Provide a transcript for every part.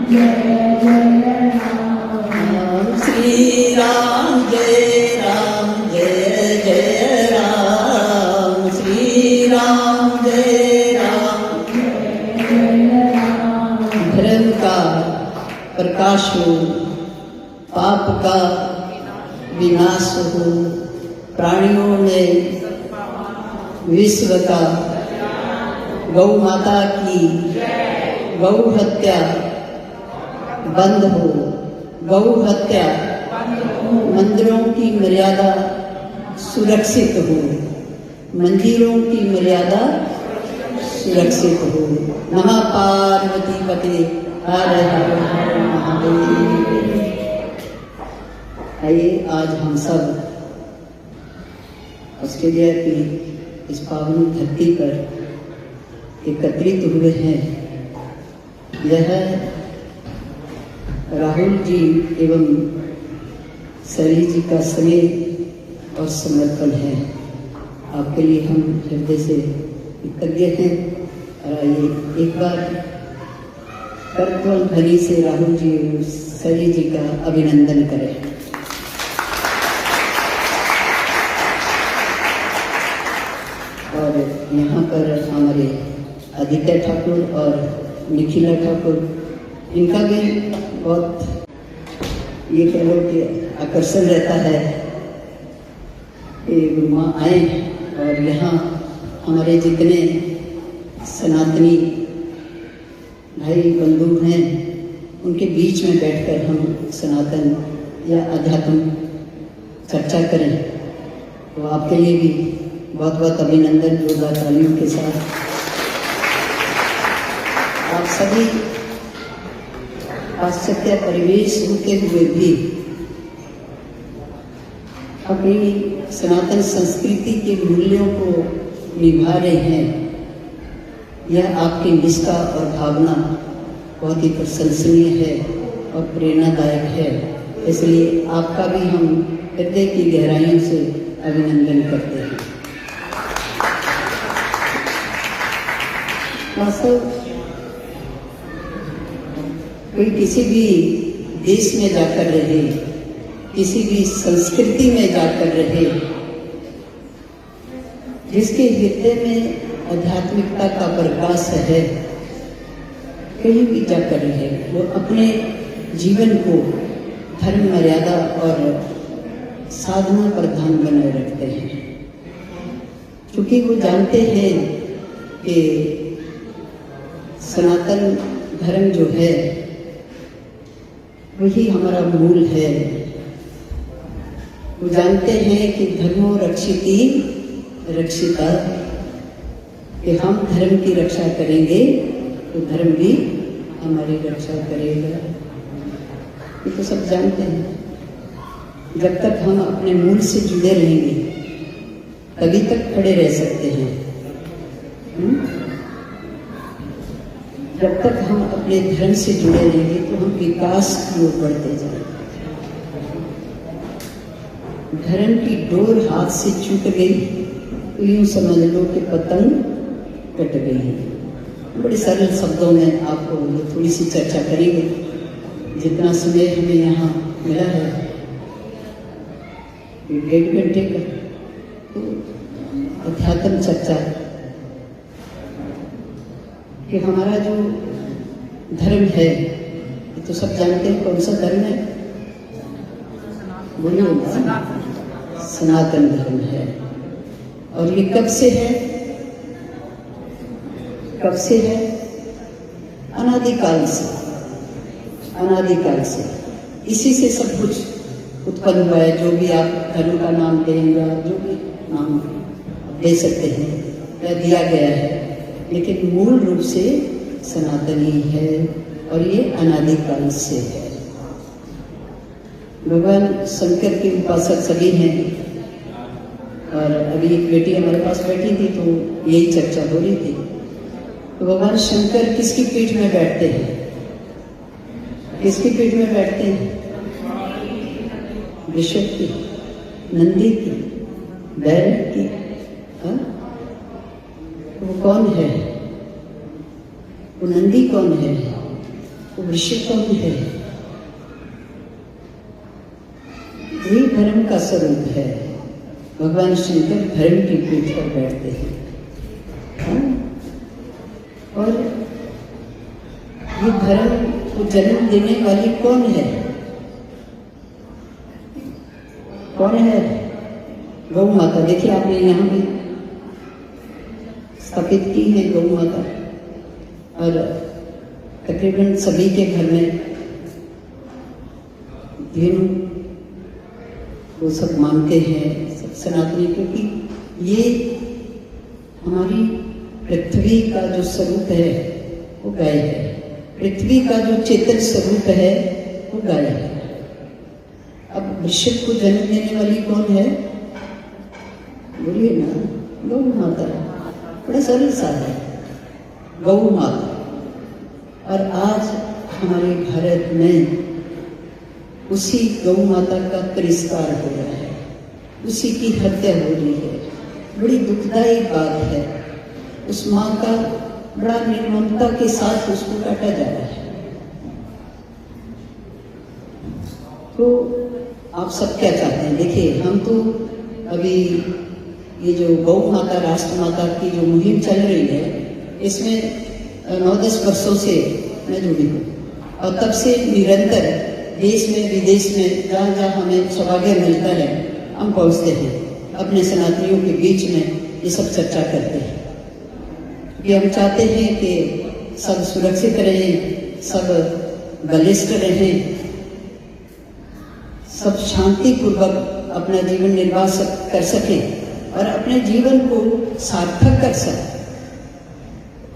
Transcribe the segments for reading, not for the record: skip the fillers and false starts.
श्री राम जय जय राम, श्री राम जय राम। धर्म का प्रकाश हो, पाप का विनाश हो, प्राणियों में विश्व का, गौ माता की गौ हत्या बंद हो, गौ हत्या, मंदिरों की मर्यादा सुरक्षित हो, मंदिरों की मर्यादा सुरक्षित हो। नमः पार्वती पते हर हर महादेव। आइए आज हम सब ऑस्ट्रेलिया की इस पावन धरती पर एकत्रित हुए हैं। यह राहुल जी एवं सरी जी का स्नेह और समर्पण है। आपके लिए हम हृदय से कृतज्ञ हैं। और आइए एक बार करतल ध्वनि से राहुल जी और सरी जी का अभिनंदन करें। और यहाँ पर हमारे आदित्य ठाकुर और निखिला ठाकुर, इनका भी बहुत ये कह लो कि आकर्षण रहता है कि माँ आए और यहाँ हमारे जितने सनातनी भाई बंधु हैं उनके बीच में बैठकर हम सनातन या अध्यात्म चर्चा करें। तो आपके लिए भी बहुत बहुत अभिनंदन जोरदार तालियों के साथ। आप सभी पाश्चात्य परिवेश होते हुए भी अपनी सनातन संस्कृति के मूल्यों को निभा रहे हैं। यह आपकी निष्ठा और भावना बहुत ही प्रशंसनीय है और प्रेरणादायक है। इसलिए आपका भी हम हृदय की गहराइयों से अभिनंदन करते हैं। कोई किसी भी देश में जाकर रहे, किसी भी संस्कृति में जाकर रहे, जिसके हृदय में आध्यात्मिकता का प्रकाश है, कहीं भी जाकर रहे, वो अपने जीवन को धर्म मर्यादा और साधना प्रधान बनाए रखते हैं। क्योंकि वो जानते हैं कि सनातन धर्म जो है वही हमारा मूल है। वो जानते हैं कि धर्मो रक्षिति रक्षिता, कि हम धर्म की रक्षा करेंगे तो धर्म भी हमारी रक्षा करेगा। ये तो सब जानते हैं। जब तक हम अपने मूल से जुड़े रहेंगे तभी तक खड़े रह सकते हैं। जब तक हम अपने धर्म से जुड़े रहेंगे तो हम विकास की ओर बढ़ते जाएंगे। धर्म की डोर हाथ से छूट गई तो यूं समझ लो कि पतंग कट गई। बड़े सरल शब्दों में आपको थोड़ी सी चर्चा करेंगे। जितना समय हमें यहाँ मिला है 1.5 घंटे का, तो अध्यात्म चर्चा कि हमारा जो धर्म है, ये तो सब जानते हैं कौन सा धर्म है, बोलिए ना, सनातन धर्म है। और ये कब से है? कब से है? अनादिकाल से। अनादिकाल से इसी से सब कुछ उत्पन्न हुआ है। जो भी आप धर्म का नाम देंगे, जो भी नाम दे सकते हैं, यह दिया गया है, लेकिन मूल रूप से सनातनी है और ये अनादिकाल से है। भगवान शंकर के उपासक सभी हैं। और अभी एक बेटी हमारे पास बैठी थी तो यही चर्चा हो रही थी। तो भगवान शंकर किसकी पीठ में बैठते हैं? किसकी पीठ में बैठते हैं? वृषभ की, नंदी की, बैल की। वो कौन है? वो नंदी कौन है? तो वृश्चिक कौन है? यही धर्म का स्वरूप है। भगवान शंकर धर्म की पीठ पर बैठते हैं। और ये धर्म को जन्म देने वाली कौन है? कौन है? गौ माता। देखिए आपने यहाँ भी स्थापित की है गौ माता, और तकरीबन सभी के घर में धेनु वो सब मानते हैं, सब सनातनी, क्योंकि ये हमारी पृथ्वी का जो स्वरूप है वो गाय है। पृथ्वी का जो चेतन स्वरूप है वो गाय है। अब वृश्चिक को जन्म देने वाली कौन है? बोलिए ना, गौ माता। बड़ा सरल सा है, गौ माता। और आज हमारे भारत में उसी गौ माता का तिरस्कार हो रहा है, उसी की हत्या हो रही है। बड़ी दुखदायी बात है। उस माँ का बड़ा निर्ममता के साथ उसको काटा जा रहा है। तो आप सब क्या चाहते हैं? देखिए, हम तो अभी ये जो गौ माता राष्ट्र माता की जो मुहिम चल रही है, इसमें 9-10 वर्षों से मैं जुड़ी हूँ, और तब से निरंतर देश में विदेश में जहाँ जहाँ हमें सौभाग्य मिलता है हम पहुँचते हैं, अपने सनातनियों के बीच में ये सब चर्चा करते हैं। कि हम चाहते हैं कि सब सुरक्षित रहें, सब बलिष्ठ रहें, सब शांतिपूर्वक अपना जीवन निर्वाह कर सकें और अपने जीवन को सार्थक कर सकें।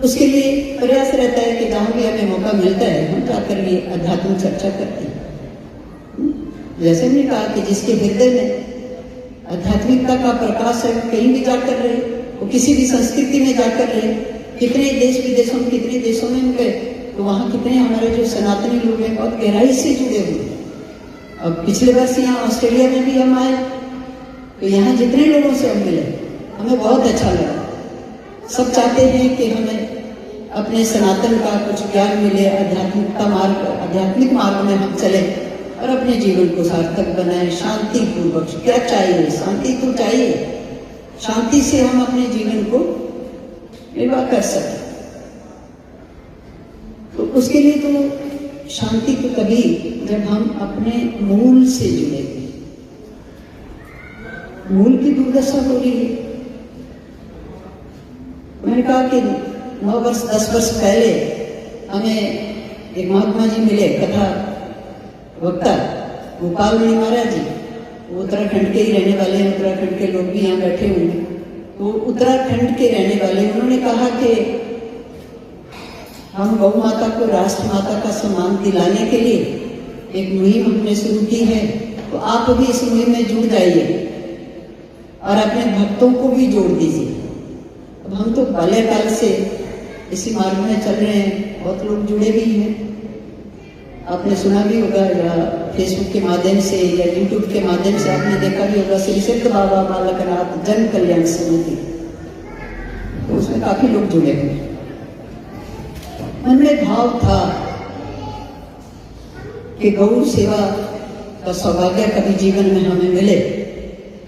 उसके लिए प्रयास रहता है कि जहाँ भी हमें मौका मिलता है हम जाकर ये अध्यात्म चर्चा करते हैं। जैसे हमने कहा कि जिसके हृदय में आध्यात्मिकता का प्रकाश है, कहीं भी जाकर रहे, वो किसी भी संस्कृति में जाकर रहे, कितने देश विदेशों में, कितने देशों में हम गए, तो वहाँ कितने हमारे जो सनातनी लोग हैं बहुत गहराई से जुड़े हुए। अब पिछले वर्ष यहाँ ऑस्ट्रेलिया में भी हम आए, तो यहाँ जितने लोगों से हम मिले हमें बहुत अच्छा लगा। सब चाहते हैं कि हमें अपने सनातन का कुछ ज्ञान मिले, आध्यात्मिक मार्ग में हम चले और अपने जीवन को सार्थक बनाए, शांतिपूर्वक। क्या चाहिए? शांति तो चाहिए। शांति से हम अपने जीवन को निर्वाह कर सकें। तो उसके लिए तो शांति को तभी जब हम अपने मूल से जुड़ेंगे। मूल की दुर्दशा हो रही है। मैंने कहा कि 9-10 वर्ष पहले हमें एक महात्मा जी मिले, कथा वक्ता गोपाल मणि महाराज जी। वो उत्तराखंड के ही रहने वाले हैं, उत्तराखंड के लोग भी यहाँ बैठे हुए हैं। तो उत्तराखंड के रहने वाले, उन्होंने कहा कि हम गौ माता को राष्ट्र माता का सम्मान दिलाने के लिए एक मुहिम हमने शुरू की है, तो आप भी इस मुहिम में जुड़ जाइए और अपने भक्तों को भी जोड़ दीजिए। अब हम तो बाल्यकाल से इसी मार्ग में चल रहे हैं, बहुत लोग जुड़े भी हैं। आपने सुना भी होगा, या फेसबुक के माध्यम से या यूट्यूब के माध्यम से आपने देखा भी होगा, श्री सिद्ध बाबा बालकनाथ जन कल्याण समिति, तो उसमें काफी लोग जुड़े हुए। मन में भाव था कि गौ सेवा का सौभाग्य कभी जीवन में हमें मिले।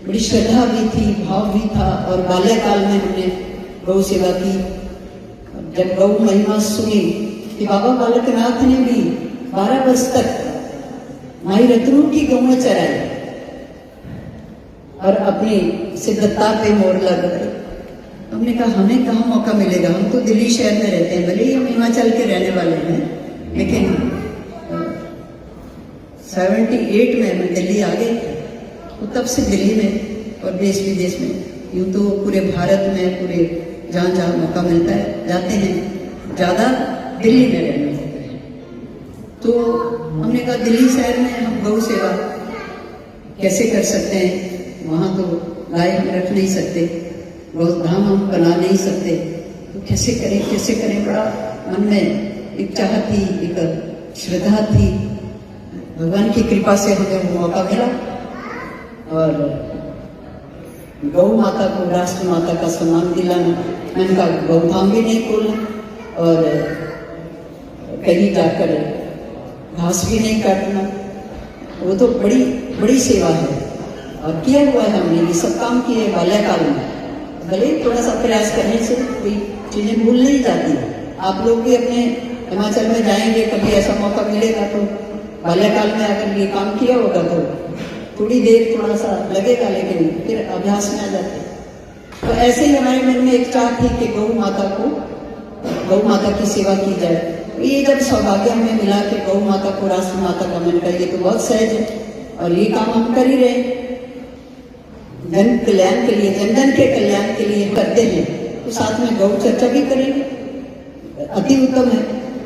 बड़ी श्रद्धा भी थी, भाव भी था, और बाल्यकाल में हमने गौ सेवा की। जब गौ महिमा सुनी कि बाबा बालकनाथ ने भी 12 वर्ष तक माई रतरू की गौएं चराई और अपनी सिद्धता पे मोहर लगाई। हमने कहा हमें कहाँ मौका मिलेगा, हम तो दिल्ली शहर में रहते हैं, भले ही हम हिमाचल के रहने वाले हैं, लेकिन 78 में मैं दिल्ली आ गई। तो तब से दिल्ली में और देश विदेश में, यूँ तो पूरे भारत में, पूरे जहाँ जहाँ मौका मिलता है जाते हैं, ज़्यादा दिल्ली में रहने होते हैं। तो हमने कहा दिल्ली शहर में हम गौ सेवा कैसे कर सकते हैं, वहाँ तो गाय हम रख नहीं सकते, गौधाम हम बना नहीं सकते, तो कैसे करें। बड़ा मन में एक चाह थी, एक श्रद्धा थी। भगवान की कृपा से हमें वो मौका मिला और गौ माता को राष्ट्र माता का सम्मान दिलाना। मैंने कहा गौधाम भी नहीं खोलना और कहीं जाकर घास भी नहीं काटना, वो तो बड़ी बड़ी सेवा है। और किया हुआ है हमने, ये सब काम किए बाल्यकाल में। भले थोड़ा सा प्रयास करने से कोई चीज़ें भूल नहीं जाती। आप लोग भी अपने हिमाचल में जाएंगे, कभी ऐसा मौका मिलेगा तो बाल्यकाल में अगर ये काम किया होगा तो थोड़ी देर थोड़ा सा लगेगा, लेकिन फिर अभ्यास में आ जाते। तो ऐसे ही हमारे मन में एक चाह थी कि गौ माता की सेवा की जाए। ये जब सौभाग्य हमें मिला कि गौ माता को राष्ट्र माता का मन कर, ये तो बहुत सहज है और ये काम हम कर ही रहे, जन कल्याण के लिए, जन जन के कल्याण के लिए करते हैं। तो साथ में गौ चर्चा भी करेंगे, अति उत्तम है।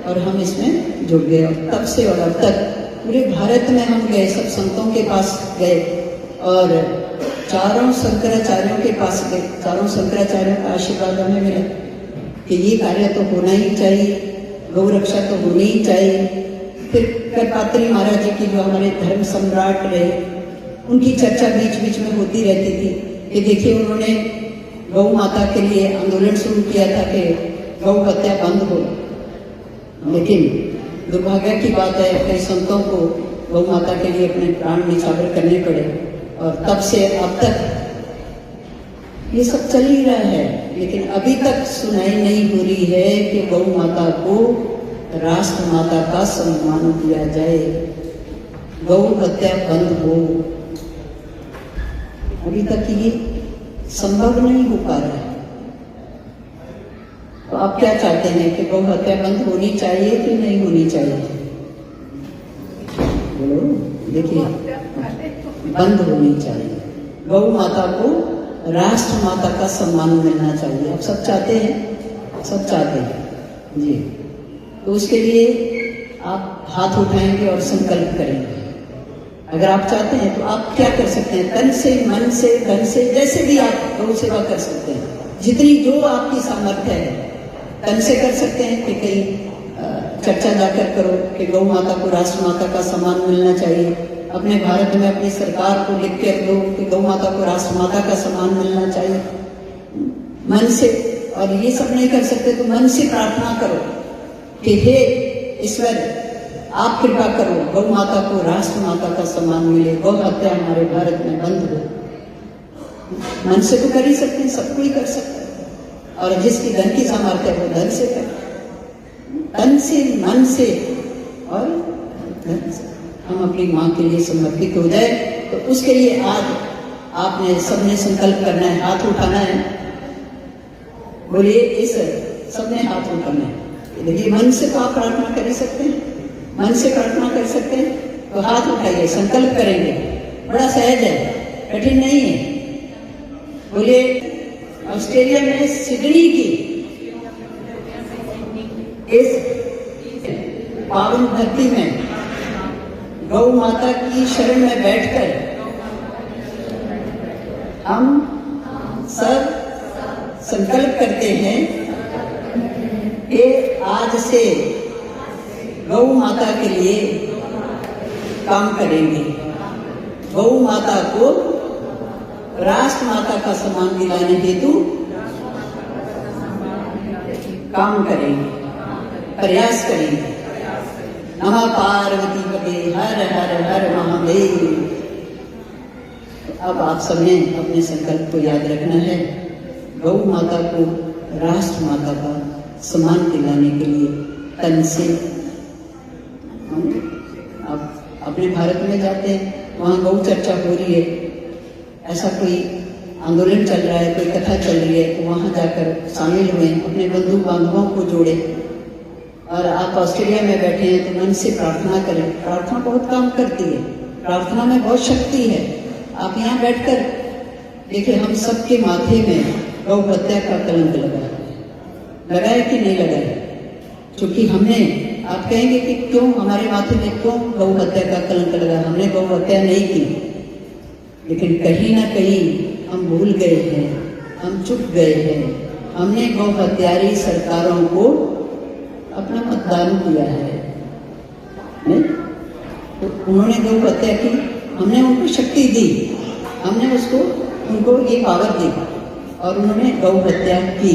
और हम इसमें जुड़ गए और तब से और अब तक पूरे भारत में हम गए, सब संतों के पास गए और चारों शंकराचार्यों के पास गए। चारों शंकराचार्यों का आशीर्वाद हमें मिला कि ये कार्य तो होना ही चाहिए, गौ रक्षा तो होनी ही चाहिए। फिर करपात्री महाराज जी की, जो हमारे धर्म सम्राट रहे, उनकी चर्चा बीच बीच में होती रहती थी कि देखिए उन्होंने गौ माता के लिए आंदोलन शुरू किया था कि गौ हत्या बंद हो, लेकिन दुर्भाग्य की बात है कई संतों को गौ माता के लिए अपने प्राण निछावर करने पड़े। और तब से अब तक ये सब चल ही रहा है, लेकिन अभी तक सुनाई नहीं हो रही है कि गौ माता को राष्ट्र माता का सम्मान किया जाए, गौ हत्या बंद हो। अभी तक ये संभव नहीं हो पा रहा है। तो आप क्या चाहते हैं कि गौ हत्या बंद होनी चाहिए कि नहीं होनी चाहिए? बोलो। देखिए, बंद होनी चाहिए। गौ माता को राष्ट्र माता का सम्मान मिलना चाहिए। आप सब चाहते हैं? सब चाहते हैं जी। तो उसके लिए आप हाथ उठाएंगे और संकल्प करेंगे। अगर आप चाहते हैं तो आप क्या कर सकते हैं? तन से, मन से, धन से, जैसे भी आप गौ सेवा कर सकते हैं, जितनी जो आपकी सामर्थ्य है। तन से कर सकते हैं कि कहीं चर्चा जाकर करो कि गौ माता को राष्ट्र माता का सम्मान मिलना चाहिए। अपने भारत में अपनी सरकार को लिख के दो कि गौ माता को राष्ट्र माता का सम्मान मिलना चाहिए। मन से, और ये सब नहीं कर सकते तो मन से प्रार्थना करो कि हे ईश्वर, आप कृपा करो, गौ माता को राष्ट्र माता का सम्मान मिले, गौ हत्या हमारे भारत में बंद हो। मन से तो कर ही सकते हैं, सब कोई कर सकता है। और जिसकी धन की सामर्थ्य है वो धन से करे, तन से, मन से और धन से हम अपनी माँ के लिए समर्पित हो जाए। तो उसके लिए आज आपने सबने संकल्प करना है, हाथ उठाना है। बोलिए इस, सबने हाथ उठाना है। देखिए, मन से तो आप प्रार्थना कर ही सकते हैं, मन से प्रार्थना कर सकते हैं। तो हाथ उठाइए, संकल्प करेंगे। बड़ा सहज है, कठिन नहीं है। बोलिए, ऑस्ट्रेलिया में सिडनी की इस पावन धरती में गौ माता की शरण में बैठकर हम सब संकल्प करते हैं कि आज से गौ माता के लिए काम करेंगे, गौ माता को राष्ट्र माता का सम्मान दिलाने हेतु काम करेंगे, प्रयास करेंगे। नमः पार्वती पते हर हर हर महादेव। अब आप सबने अपने संकल्प को याद रखना है। गौ माता को राष्ट्र माता का सम्मान दिलाने के लिए तन से, आप अपने भारत में जाते हैं, वहाँ गौ चर्चा हो रही है, ऐसा कोई आंदोलन चल रहा है, कोई कथा चल रही है, तो वहाँ जाकर शामिल हुए, अपने बंधु बांधवों को जोड़े। और आप ऑस्ट्रेलिया में बैठे हैं तो मन से प्रार्थना करें। प्रार्थना बहुत काम करती है, प्रार्थना में बहुत शक्ति है। आप यहाँ बैठकर देखिए, हम सबके माथे में गौ हत्या का कलंक लगा है कि नहीं लगा है? क्योंकि हमने, आप कहेंगे कि क्यों हमारे माथे में क्यों गौ हत्या का कलंक लगा? हमने गौ हत्या नहीं की, लेकिन कहीं ना कहीं हम भूल गए हैं, हम चुप गए हैं। हमने गौ हत्यारी सरकारों को अपना मतदान किया है, नहीं? तो उन्होंने गौ हत्या की, हमने उनको शक्ति दी, हमने उनको ये पावर दी और उन्होंने गौ हत्या की।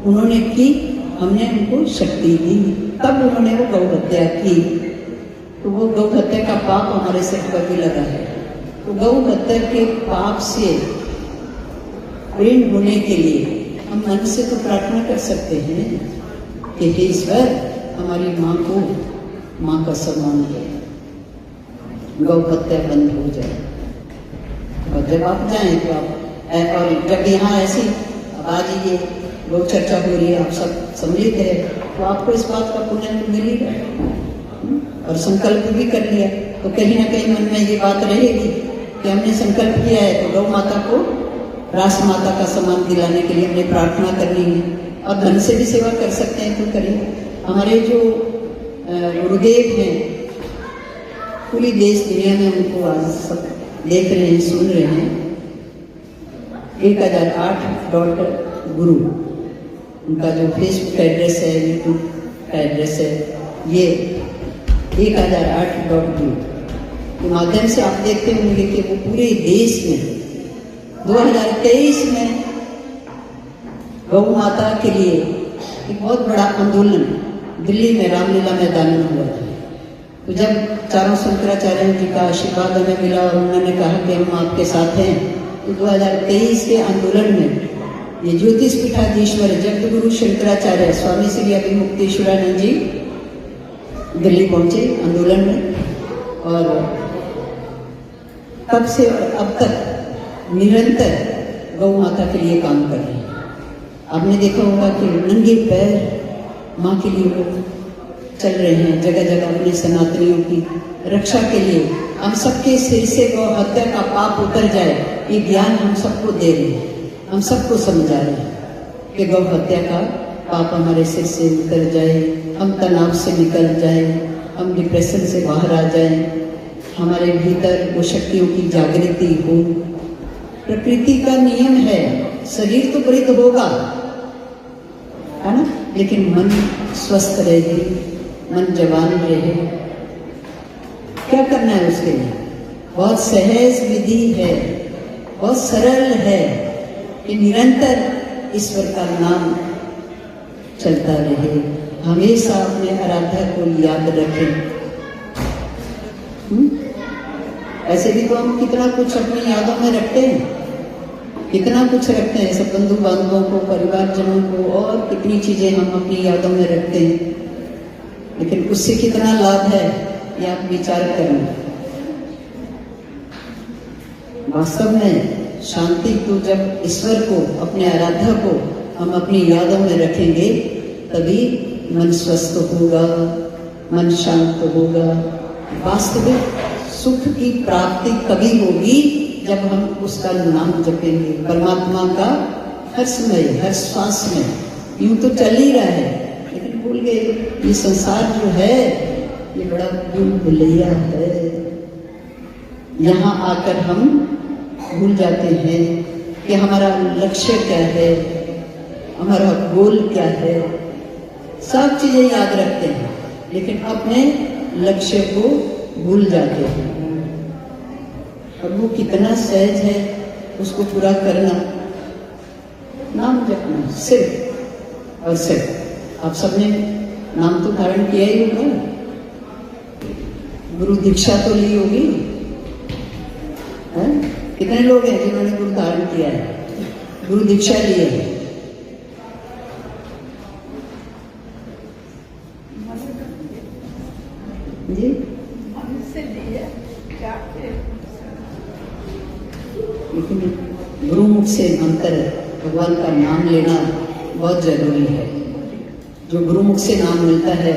उन्होंने की, हमने उनको शक्ति दी, तब उन्होंने वो गौ हत्या की। तो वो गौ हत्या का पाप हमारे सिर पर भी लगा है। तो गौ हत्या के पाप से ऋण होने के लिए हम मन से तो प्रार्थना कर सकते हैं कि हे ईश्वर, हमारी माँ को माँ का सम्मान करें, गौ हत्या बंद हो जाए। और जब आप जाएं तो आप और जब यहाँ ऐसी आज ये गौ चर्चा हो रही है, आप सब सम्मिलित है, तो आपको इस बात का पुण्य मिलेगा। और संकल्प भी कर लिया तो कहीं ना कहीं मन में ये बात रहेगी कि हमने संकल्प किया है तो गौ माता को राष्ट्र माता का सम्मान दिलाने के लिए हमने प्रार्थना करनी है। और धन से भी सेवा कर सकते हैं तो करिए। हमारे जो गुरुदेव हैं, पूरी देश दुनिया में उनको आज सब देख रहे हैं, सुन रहे हैं। 1008.guru उनका जो फेसबुक एड्रेस है, यूट्यूब का एड्रेस है, ये 1008.guru के माध्यम से आप देखते होंगे कि वो पूरे देश में 2023 में गौ माता के लिए एक बहुत बड़ा आंदोलन दिल्ली में रामलीला मैदान में हुआ था। तो जब चारों शंकराचार्यों जी का आशीर्वाद हमें मिला और उन्होंने कहा कि हम आपके साथ हैं, तो 2023 के आंदोलन में ये ज्योतिष पीठाधीश्वर जगतगुरु शंकराचार्य स्वामी श्री अभिमुक्तेश्वरानंद जी दिल्ली पहुंचे आंदोलन में। और तब से अब तक निरंतर गौ माता के लिए काम कर रहे हैं। आपने देखा होगा कि नंगे पैर माँ के लिए वो चल रहे हैं, जगह जगह अपने सनातनियों की रक्षा के लिए। हम सबके सिर से गौ हत्या का पाप उतर जाए, ये ज्ञान हम सबको दे रहे हैं, हम सबको समझा रहे हैं कि गौ हत्या का पाप हमारे सिर से उतर जाए, हम तनाव से निकल जाए, हम डिप्रेशन से बाहर आ जाए, हमारे भीतर वो शक्तियों की जागृति हो। प्रकृति का नियम है, शरीर तो वृद्ध होगा, है ना, लेकिन मन स्वस्थ रहे, मन जवान रहे। क्या करना है उसके लिए? बहुत सहज विधि है, बहुत सरल है कि निरंतर ईश्वर का नाम चलता रहे, हमेशा अपने आराध्य को याद रखें। ऐसे भी तो हम कितना कुछ अपनी यादों में रखते हैं, कितना कुछ रखते हैं, सब बंधु बांधवों को, परिवारजनों को, और कितनी चीजें हम अपनी यादों में रखते हैं, लेकिन उससे कितना लाभ है ये आप विचार करें। वास्तव में शांति को, जब ईश्वर को, अपने आराध्य को हम अपनी यादों में रखेंगे, तभी मन स्वस्थ होगा, मन शांत होगा। वास्तविक सुख की प्राप्ति कभी होगी जब हम उसका नाम जपेंगे, परमात्मा का हर समय, हर श्वास में। यूं तो चल ही रहा है, लेकिन भूल गए ये संसार जो है ये बड़ा भूल भुलैया है। यहाँ आकर हम भूल जाते हैं कि हमारा लक्ष्य क्या है, हमारा गोल क्या है। सब चीजें याद रखते हैं, लेकिन अपने लक्ष्य को भूल जाते हैं। और वो कितना सहज है उसको पूरा करना, नाम जपना, सिर्फ और सिर्फ। आप सबने नाम तो धारण किया ही होगा, गुरु दीक्षा तो ली होगी, है? कितने लोग हैं जिन्होंने गुरु धारण किया है, गुरु दीक्षा ली है? जी, लेकिन गुरुमुख से मंत्र, भगवान का नाम लेना बहुत जरूरी है। जो गुरुमुख से नाम मिलता है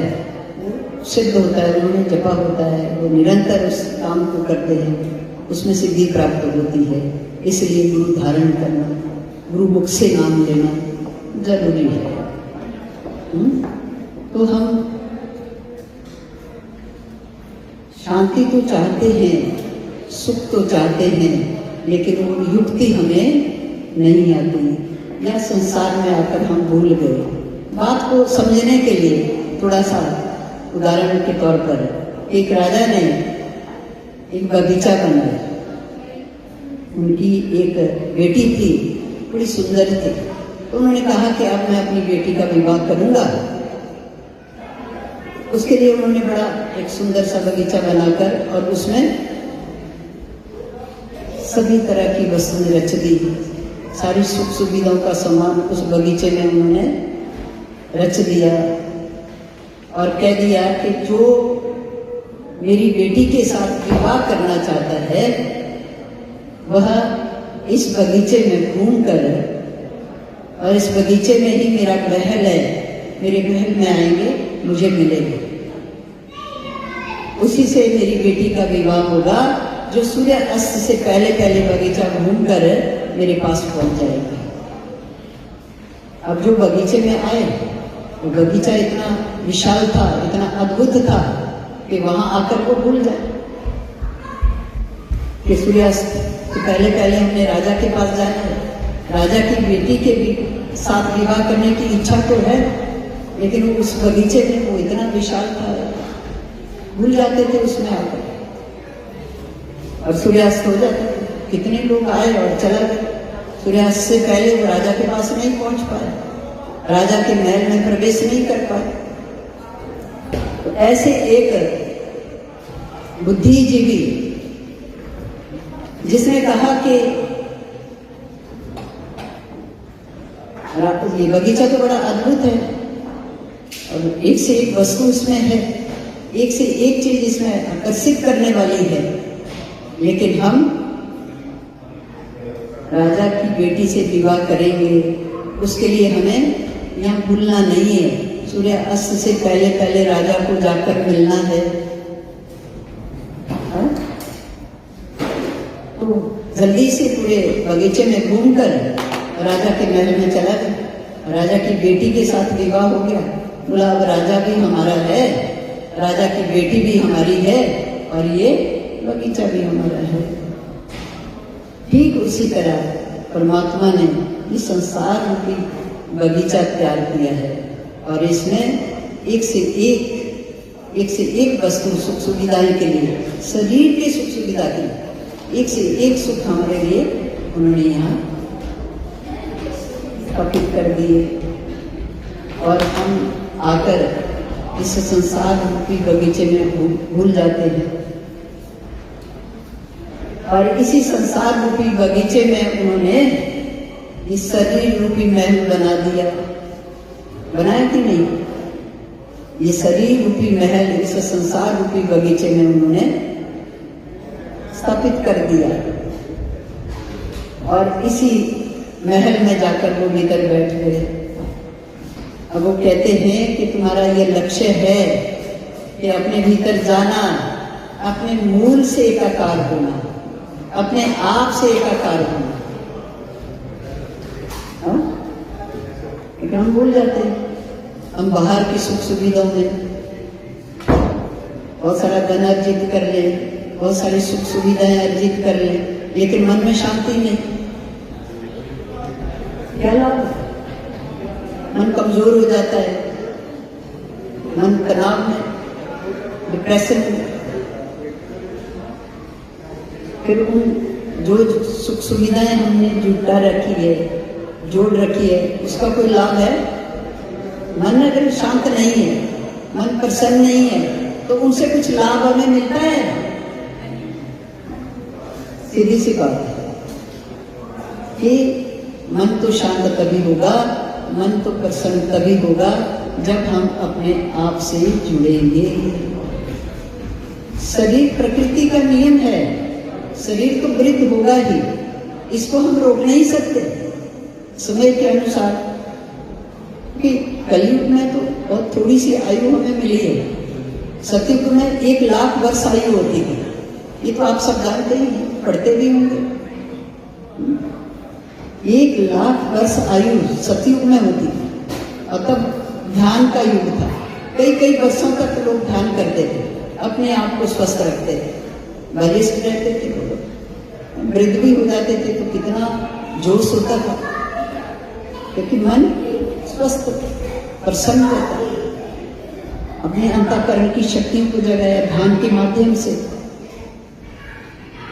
वो सिद्ध होता है, उन्होंने जपा होता है, वो निरंतर उस काम को करते हैं, उसमें सिद्धि प्राप्त होती है। इसलिए गुरु धारण करना, गुरुमुख से नाम लेना जरूरी है। तो हम शांति तो चाहते हैं, सुख तो चाहते हैं, लेकिन वो युक्ति हमें नहीं आती, या संसार में आकर हम भूल गए। बात को समझने के लिए थोड़ा सा उदाहरण के तौर पर, एक राजा ने एक बगीचा बनाया। उनकी एक बेटी थी, बड़ी सुंदर थी, तो उन्होंने कहा कि अब मैं अपनी बेटी का विवाह करूंगा। उसके लिए उन्होंने बड़ा एक सुंदर सा बगीचा बनाकर और उसमें सभी तरह की वस्तुएं रच दी, सारी सुख सुविधाओं का सामान उस बगीचे में उन्होंने रच दिया और कह दिया कि जो मेरी बेटी के साथ विवाह करना चाहता है वह इस बगीचे में घूमकर और इस बगीचे में ही मेरा महल है, मेरे महल में आएंगे, मुझे मिलेंगे। उसी से मेरी बेटी का विवाह होगा जो सूर्य अस्त से पहले पहले बगीचा घूमकर मेरे पास पहुंच जाएगी। अब जो बगीचे में आए वो बगीचा इतना विशाल था, इतना अद्भुत था कि वहां आकर वो भूल जाए कि सूर्यास्त से पहले पहले हमने राजा के पास जाना है, राजा की बेटी के भी साथ विवाह करने की इच्छा तो है, लेकिन उस बगीचे में वो इतना विशाल था, भूल जाते थे उसमें आकर और सूर्यास्त हो जाता था। कितने लोग आए और चला गए, सूर्यास्त से पहले वो राजा के पास नहीं पहुंच पाए, राजा के महल में प्रवेश नहीं कर पाए। तो ऐसे एक बुद्धिजीवी जिसने कहा कि ये बगीचा तो बड़ा अद्भुत है और एक से एक वस्तु इसमें है, एक से एक चीज इसमें आकर्षित करने वाली है, लेकिन हम राजा की बेटी से विवाह करेंगे, उसके लिए हमें यहाँ भूलना नहीं है, सूर्य अस्त से पहले पहले राजा को जाकर मिलना है। तो जल्दी से पूरे बगीचे में घूमकर राजा के महल में चला गया, राजा की बेटी के साथ विवाह हो गया। बोला अब राजा भी हमारा है, राजा की बेटी भी हमारी है और ये बगीचा भी हमारा है। ठीक उसी तरह परमात्मा ने इस संसार रूपी बगीचा तैयार किया है और इसमें एक से एक वस्तु सुख सुविधाएं के लिए, शरीर के सुख सुविधा के लिए एक से एक सुख हमारे लिए उन्होंने यहाँ स्थापित कर दिए और हम आकर इस संसार रूपी बगीचे में भूल जाते हैं। और इसी संसार रूपी बगीचे में उन्होंने इस शरीर रूपी महल बना दिया, बनाया कि नहीं? ये शरीर रूपी महल इस संसार रूपी बगीचे में उन्होंने स्थापित कर दिया और इसी महल में जाकर वो भीतर बैठ गए। अब वो कहते हैं कि तुम्हारा ये लक्ष्य है कि अपने भीतर जाना, अपने मूल से एकाकार होना, अपने आप से एकाकार होना। लेकिन हम भूल जाते हैं, हम बाहर की सुख सुविधाओं में बहुत सारा धन अर्जित कर ले, बहुत सारी सुख सुविधाएं अर्जित कर ले, लेकिन मन में शांति नहीं। क्या लाभ? मन कमजोर हो जाता है, मन तनाव में, डिप्रेशन में। फिर उन जो सुख सुविधाएं हमने जुटा रखी है, जोड़ रखी है, उसका कोई लाभ है? मन अगर शांत नहीं है, मन प्रसन्न नहीं है, तो उनसे कुछ लाभ हमें मिलता है? सीधी सी बात है कि मन तो शांत तभी होगा, मन तो प्रसन्न तभी होगा जब हम अपने आप से जुड़ेंगे। शरीर प्रकृति का नियम है, शरीर तो वृद्ध होगा ही, इसको हम रोक नहीं सकते समय के अनुसार। कि कलयुग में तो बहुत थोड़ी सी आयु हमें मिली है, सतयुग में 1 लाख वर्ष आयु होती थी, ये तो आप सब जानते ही हैं, पढ़ते भी होंगे। 1 लाख वर्ष आयु सतयुग में होती थी और तब ध्यान का युग था। कई वर्षों तक लोग ध्यान करते थे, अपने आप को स्वस्थ रखते थे, बलिष्ठ रहते थे, वृद्ध भी हो जाते थे तो कितना जोश होता था, क्योंकि मन स्वस्थ प्रसन्न रहता है, अपने अंतःकरण की शक्तियों को जगाया ध्यान के माध्यम से।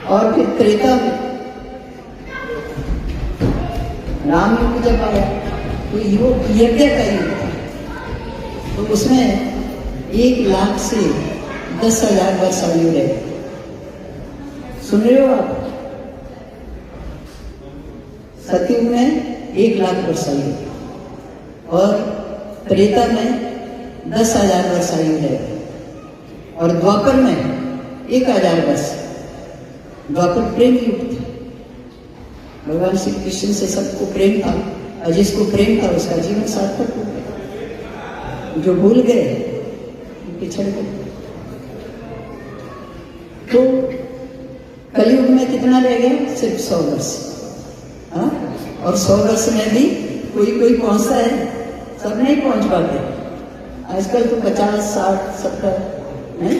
और फिर त्रेता में राम युग जब आया तो योग यज्ञ का युग था, तो उसमें 1,00,000 से 10,000 वर्ष आयु रहे। सुन रहे हो आप? सतयुग में 1,00,000 वर्ष आयु और त्रेता में 10,000 वर्ष आयु रहे और द्वापर में 1,000 वर्ष। द्वापर प्रेम युग था, भगवान श्री कृष्ण से सबको प्रेम था और जिसको प्रेम था उसका जीवन सार्थक हो गया। जो भूल गए पिछड़ गए। तो कलयुग में कितना रह गया? सिर्फ 100 वर्ष। हाँ, और 100 वर्ष में भी कोई पहुंचता है, सब नहीं पहुंच पाते। आजकल तो 50, 60, 70 है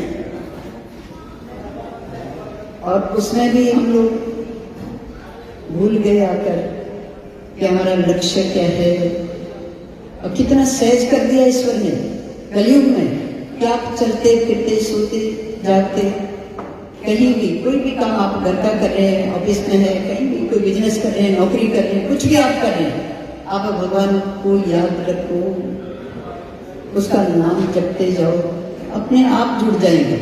और उसमें भी हम लोग भूल गए आकर कि हमारा लक्ष्य क्या है। और कितना सहज कर दिया ईश्वर ने कलयुग में कि आप चलते फिरते सोते जागते कहीं भी कोई भी काम आप घर का कर रहे हैं, ऑफिस में है, कहीं भी कोई बिजनेस कर रहे हैं, नौकरी कर रहे हैं, कुछ भी आप कर रहे हैं, आप भगवान को याद रखो, उसका नाम जपते जाओ, अपने आप जुड़ जाएंगे।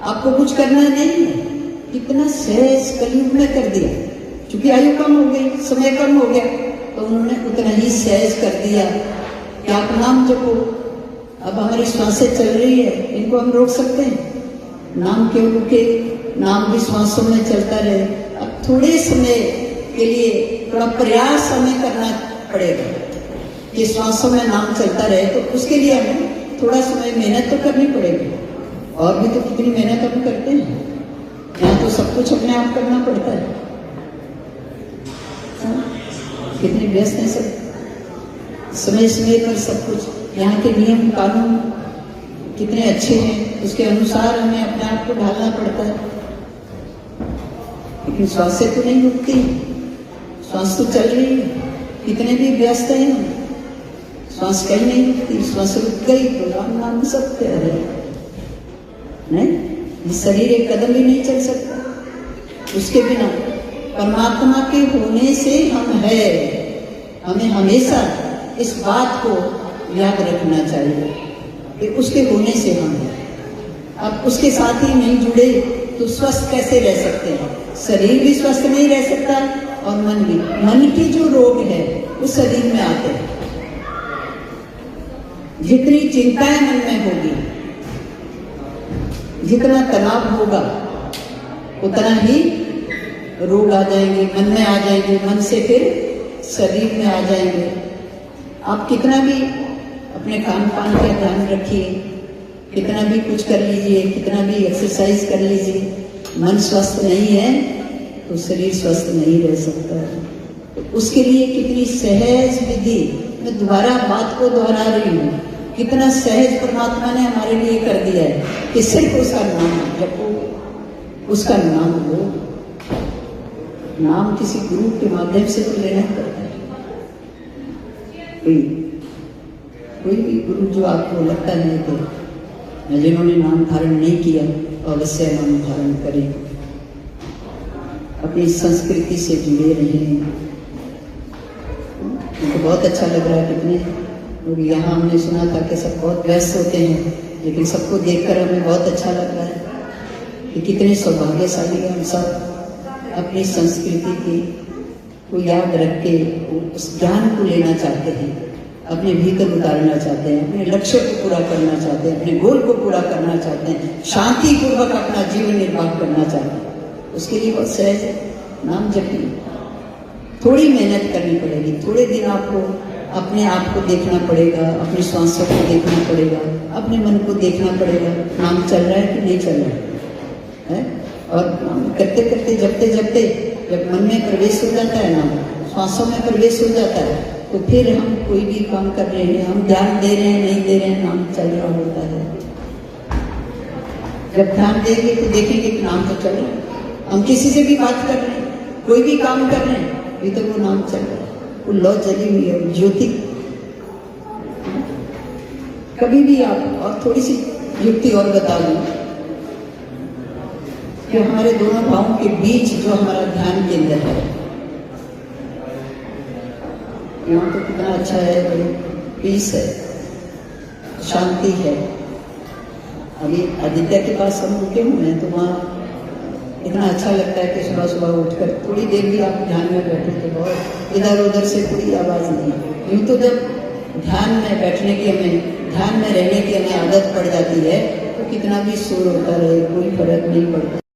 आपको कुछ करना नहीं है। कितना सहज कलयुग में कर दिया। क्योंकि आयु कम हो गई, समय कम हो गया, तो उन्होंने उतना ही सहज कर दिया कि आप नाम जपो। अब हमारी श्वासें चल रही है, इनको हम रोक सकते हैं? नाम क्यों रुके? नाम भी श्वासों में चलता रहे। अब थोड़े समय के लिए थोड़ा प्रयास हमें करना पड़ेगा कि श्वासों में नाम चलता रहे, तो उसके लिए हमें थोड़ा समय मेहनत तो करनी पड़ेगी। और भी तो कितनी मेहनत हम करते हैं, यहाँ तो सब कुछ अपने आप करना पड़ता है। कितने व्यस्त हैं सब, समय समय पर सब कुछ। यहाँ के नियम कानून कितने अच्छे हैं, उसके अनुसार हमें अपने आप को ढालना पड़ता है। लेकिन श्वास से तो नहीं रुकती, श्वास तो चल रही है। कितने भी व्यस्त हैं, श्वास कहीं नहीं रुकती। श्वास रुक गई तो राम नाम सत्य है। नहीं, ये शरीर एक कदम भी नहीं चल सकता उसके बिना। परमात्मा के होने से हम है। हमें हमेशा इस बात को याद रखना चाहिए कि उसके होने से हम हैं। अब उसके साथ ही नहीं जुड़े तो स्वस्थ कैसे रह सकते हैं? शरीर भी स्वस्थ नहीं रह सकता और मन भी। मन के जो रोग है वो शरीर में आते हैं। जितनी चिंताएं मन में होगी, जितना तनाव होगा, उतना ही रोग आ जाएंगे, मन में आ जाएंगे, मन से फिर शरीर में आ जाएंगे। आप कितना भी अपने खान पान का ध्यान रखिए, कितना भी कुछ कर लीजिए, कितना भी एक्सरसाइज कर लीजिए, मन स्वस्थ नहीं है तो शरीर स्वस्थ नहीं रह सकता। तो उसके लिए कितनी सहज विधि, मैं दोबारा बात को दोहरा रही हूँ, कितना सहज परमात्मा ने हमारे लिए कर दिया है कि सिर्फ उसका नाम जपो, उसका नाम लो। नाम किसी गुरु के माध्यम से तो लेना पड़ता है। कोई भी गुरु जो आपको लगता है कि जिन्होंने नाम धारण नहीं किया तो अवश्य नाम धारण करें, अपनी संस्कृति से जुड़े रहें। मुझे बहुत अच्छा लग रहा है कितने लोग यहाँ, हमने सुना था कि सब बहुत व्यस्त होते हैं, लेकिन सबको देखकर हमें बहुत अच्छा लग रहा है कि कितने सौभाग्यशाली हम सब अपनी संस्कृति की को याद रख के उस ज्ञान को लेना चाहते हैं, अपने भीतर उतारना चाहते हैं, अपने लक्ष्य को पूरा करना चाहते हैं, अपने गोल को पूरा करना चाहते हैं, शांति पूर्वक अपना जीवन निर्वाह करना चाहते हैं। उसके लिए बहुत सहज है, नाम जपिए। थोड़ी मेहनत करनी पड़ेगी, थोड़े दिन आपको अपने आप को देखना पड़ेगा, अपनी श्वासों को देखना पड़ेगा, अपने मन को देखना पड़ेगा, नाम चल रहा है कि नहीं चल रहा है। और करते करते जपते जपते जब मन में प्रवेश हो जाता है, नाम श्वासों में प्रवेश हो जाता है, तो फिर हम कोई भी काम कर रहे हैं, हम ध्यान दे रहे हैं नहीं दे रहे हैं, नाम चल रहा होता है। जब ध्यान देंगे तो देखेंगे कि नाम तो चल रहा है। हम किसी से भी बात कर रहे हैं, कोई भी काम कर रहे हैं, अभी तो वो नाम चल रहा है, वो लौ जली हुई है, ज्योति। कभी भी आप, और थोड़ी सी युक्ति और बता दूं कि हमारे दोनों भावों के बीच जो हमारा ध्यान केंद्र है, यहाँ तो कितना अच्छा है, पीस है, शांति है, अभी आदित्य के पास हम रुके हुए हैं, तो वहाँ इतना अच्छा लगता है कि सुबह सुबह उठकर थोड़ी देर भी आप ध्यान में बैठो तो बहुत इधर उधर से कोई आवाज़ नहीं। यूँ तो जब ध्यान में बैठने की हमें, ध्यान में रहने की हमें आदत पड़ जाती है, तो कितना भी शोर होता रहे कोई फर्क नहीं पड़ता।